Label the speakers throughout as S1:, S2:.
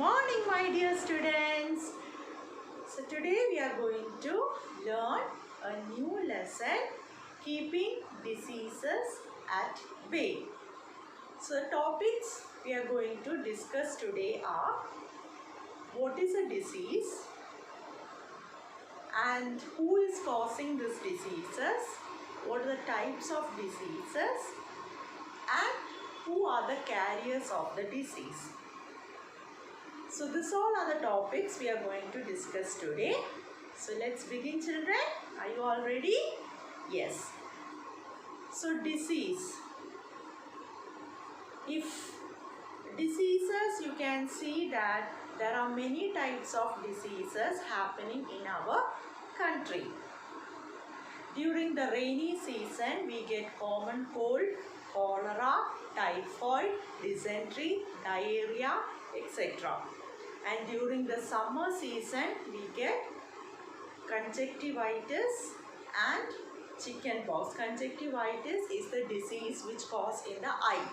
S1: morning, my dear students. So today we are going to learn a new lesson, keeping diseases at bay. So the topics we are going to discuss today are what is a disease and who is causing these diseases, what are the types of diseases and who are the carriers of the disease. So these all are the topics we are going to discuss today. So let's begin, children. Are you all ready? Yes. So disease. If diseases, you can see that there are many types of diseases happening in our country. During the rainy season, we get common cold, cholera, typhoid, dysentery, diarrhea, etc. And during the summer season, we get conjunctivitis and chickenpox. Conjunctivitis is the disease which causes in the eye.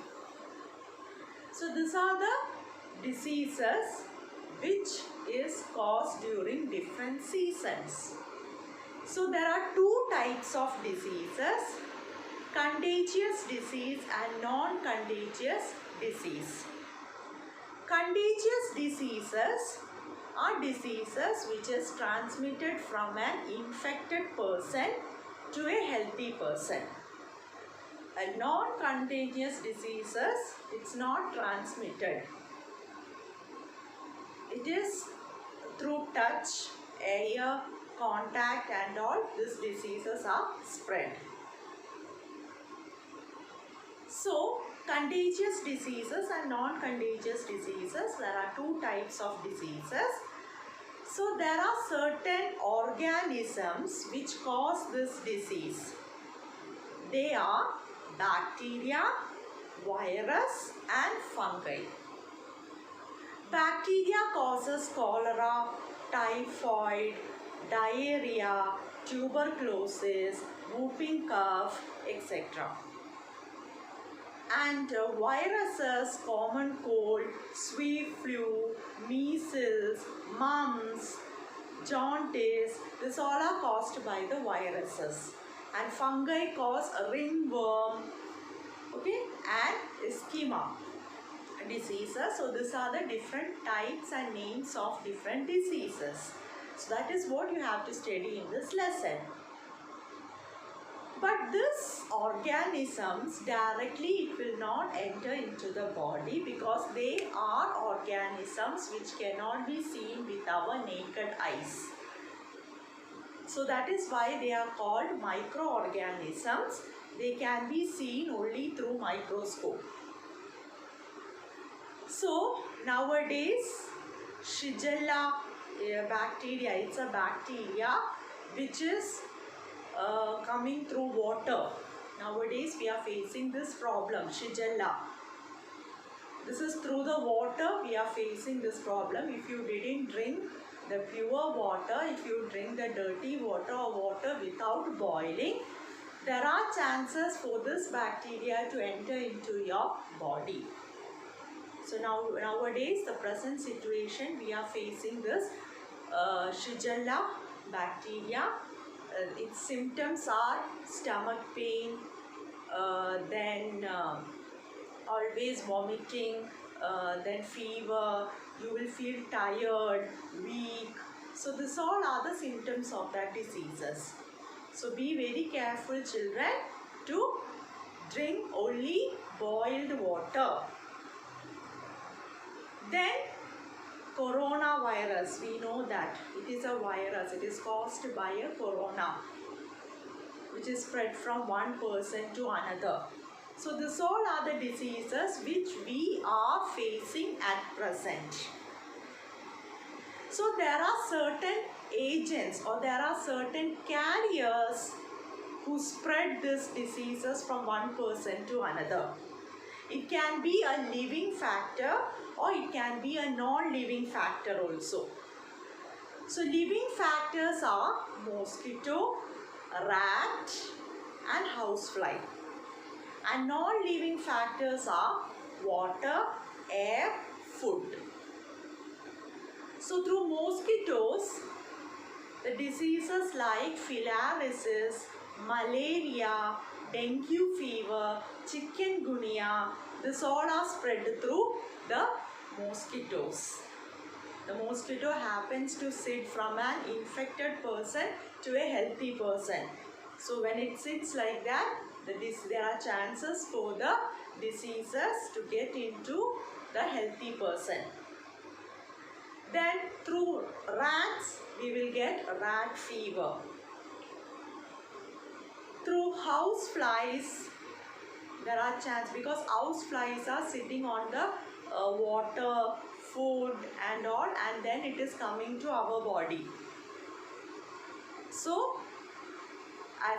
S1: So these are the diseases which is caused during different seasons. So there are two types of diseases, contagious disease and non-contagious disease. Contagious diseases are diseases which is transmitted from an infected person to a healthy person. A non-contagious diseases, it's not transmitted. It is through touch, air, contact and all these diseases are spread. So, contagious diseases and non-contagious diseases, there are two types of diseases. So, there are certain organisms which cause this disease. They are bacteria, virus and fungi. Bacteria causes cholera, typhoid, diarrhea, tuberculosis, whooping cough, etc. And viruses, common cold, sweet flu, measles, mumps, jaundice, this all are caused by the viruses. And fungi cause ringworm, okay, and schema diseases. So these are the different types and names of different diseases. So that is what you have to study in this lesson. But these organisms directly it will not enter into the body because they are organisms which cannot be seen with our naked eyes. So that is why they are called microorganisms. They can be seen only through microscope. So nowadays Shigella bacteria, it's a bacteria which is coming through water. Nowadays we are facing this problem, Shigella. This is through the water we are facing this problem. If you didn't drink the pure water, if you drink the dirty water or water without boiling, there are chances for this bacteria to enter into your body. So nowadays the present situation we are facing this Shigella bacteria. Its symptoms are stomach pain, then always vomiting, then fever, you will feel tired, weak. So these all are the symptoms of that diseases. So be very careful, children, to drink only boiled water. Then coronavirus, we know that it is a virus, it is caused by a corona which is spread from one person to another. So these all are the diseases which we are facing at present. So there are certain agents or there are certain carriers who spread these diseases from one person to another. It can be a living factor or it can be a non-living factor also. So living factors are mosquito, rat and housefly. And non-living factors are water, air, food. So through mosquitoes, the diseases like filariasis, malaria, dengue fever, chikungunya, this all are spread through the mosquitoes. The mosquito happens to sit from an infected person to a healthy person. So when it sits like that, there are chances for the diseases to get into the healthy person. Then through rats, we will get rat fever. Through house flies, there are chances, because house flies are sitting on the water, food and all, and then it is coming to our body. So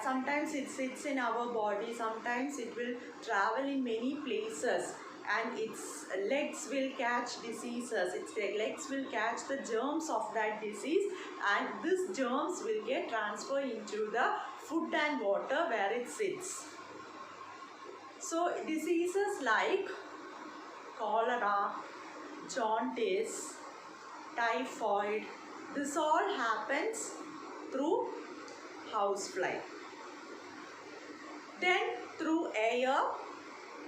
S1: sometimes it sits in our body, sometimes it will travel in many places, and its legs will catch diseases, its legs will catch the germs of that disease, and these germs will get transferred into the food and water where it sits. So diseases like cholera, jaundice, typhoid, this all happens through housefly. Then through air,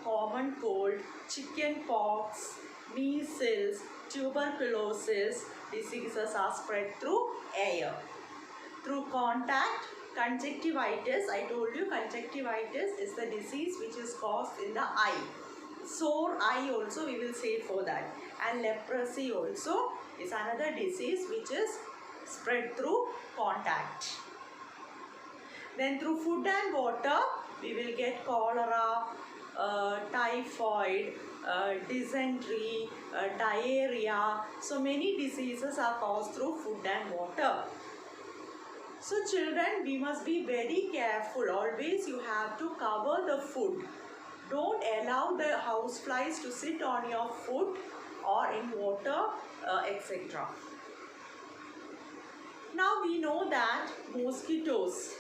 S1: common cold, chicken pox, measles, tuberculosis, diseases are spread through air. Through contact, conjunctivitis, I told you conjunctivitis is the disease which is caused in the eye. Sore eye also we will say for that. And leprosy also is another disease which is spread through contact. Then through food and water, we will get cholera, typhoid, dysentery, diarrhea. So many diseases are caused through food and water. So children, we must be very careful. Always you have to cover the food. Don't allow the house flies to sit on your food or in water, etc. Now we know that mosquitoes,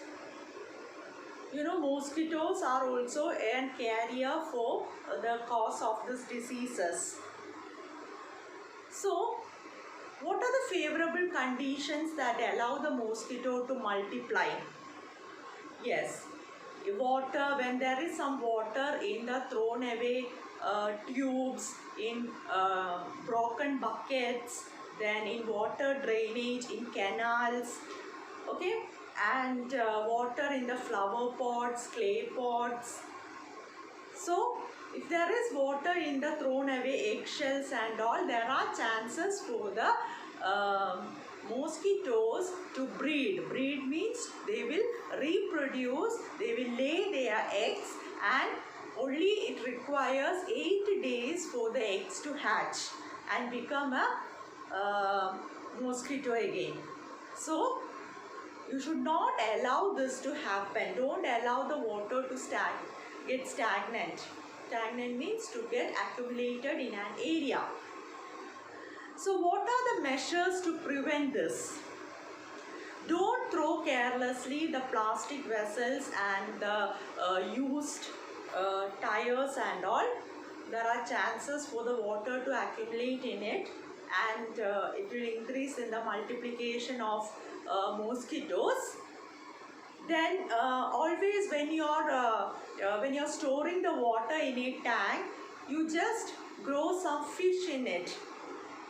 S1: mosquitoes are also a carrier for the cause of these diseases. So, what are the favorable conditions that allow the mosquito to multiply? Yes, water, when there is some water in the thrown away tubes, in broken buckets, then in water drainage, in canals, okay, and water in the flower pots, clay pots. So if there is water in the thrown away eggshells and all, there are chances for the mosquitoes to breed. Breed means they will reproduce, they will lay their eggs, and only it requires 8 days for the eggs to hatch and become a mosquito again. So you should not allow this to happen. Don't allow the water to get stagnant. Stagnant means to get accumulated in an area. So what are the measures to prevent this? Don't throw carelessly the plastic vessels and the used tires and all. There are chances for the water to accumulate in it, and it will increase in the multiplication of mosquitoes. Then always when you're storing the water in a tank, you just grow some fish in it,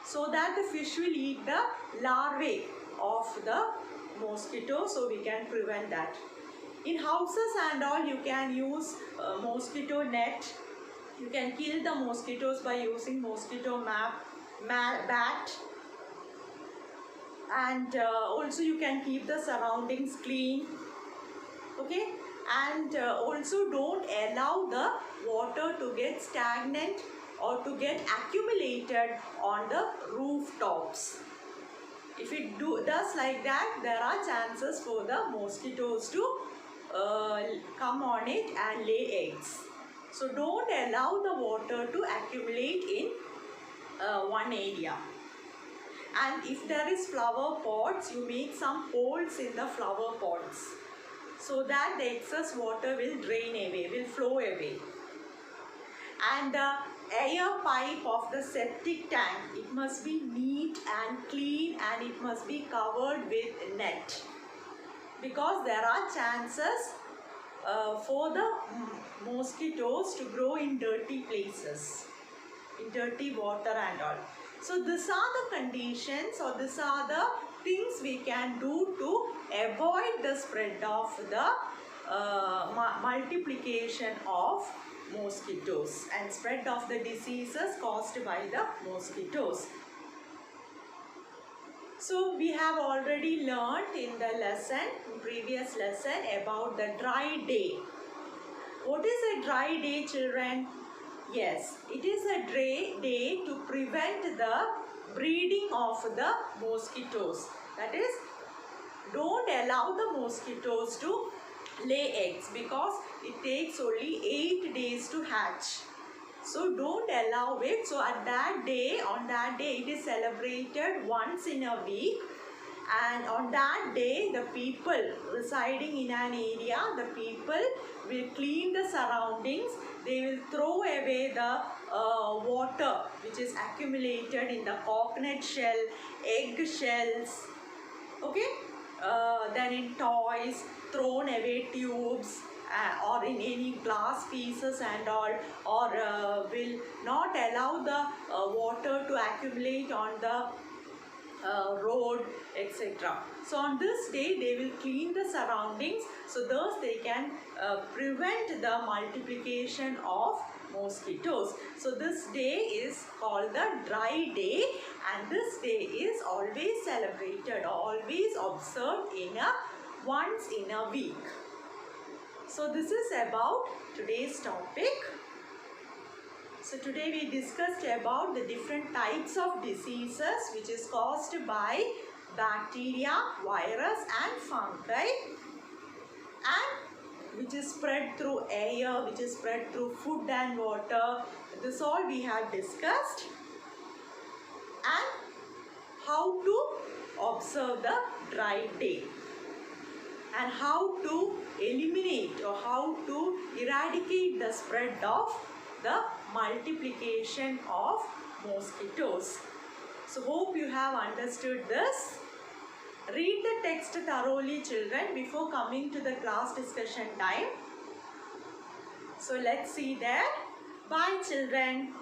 S1: so that the fish will eat the larvae of the mosquito, so we can prevent that. In houses and all, you can use mosquito net. You can kill the mosquitoes by using mosquito bat. And also you can keep the surroundings clean, okay, and also don't allow the water to get stagnant or to get accumulated on the rooftops. If it does like that, there are chances for the mosquitoes to come on it and lay eggs. So don't allow the water to accumulate in one area. And if there is flower pots, you make some holes in the flower pots, so that the excess water will drain away, will flow away. And air pipe of the septic tank, it must be neat and clean, and it must be covered with net, because there are chances for the mosquitoes to grow in dirty places, in dirty water and all. So these are the conditions, or these are the things we can do to avoid the spread of the multiplication of mosquitoes and spread of the diseases caused by the mosquitoes. So we have already learnt in the lesson, previous lesson, about the dry day. What is a dry day, children? Yes, it is a dry day to prevent the breeding of the mosquitoes. That is, don't allow the mosquitoes to lay eggs, because it takes only 8 days to hatch. So don't allow it. So at that day, on that day, it is celebrated once in a week. And on that day, the people residing in an area, the people will clean the surroundings. They will throw away the water which is accumulated in the coconut shell, egg shells, okay? Then in toys, thrown away tubes, or in any glass pieces and all, or will not allow the water to accumulate on the road, etc. So on this day they will clean the surroundings, so thus they can prevent the multiplication of mosquitoes. So this day is called the dry day, and this day is always celebrated, always observed in once in a week. So this is about today's topic. So today we discussed about the different types of diseases which is caused by bacteria, virus and fungi, and which is spread through air, which is spread through food and water. This all we have discussed, and how to observe the dry day, and how to eliminate or how to eradicate the spread of the multiplication of mosquitoes. So hope you have understood this. Read the text thoroughly, children, before coming to the class discussion time. So let's see there. Bye, children.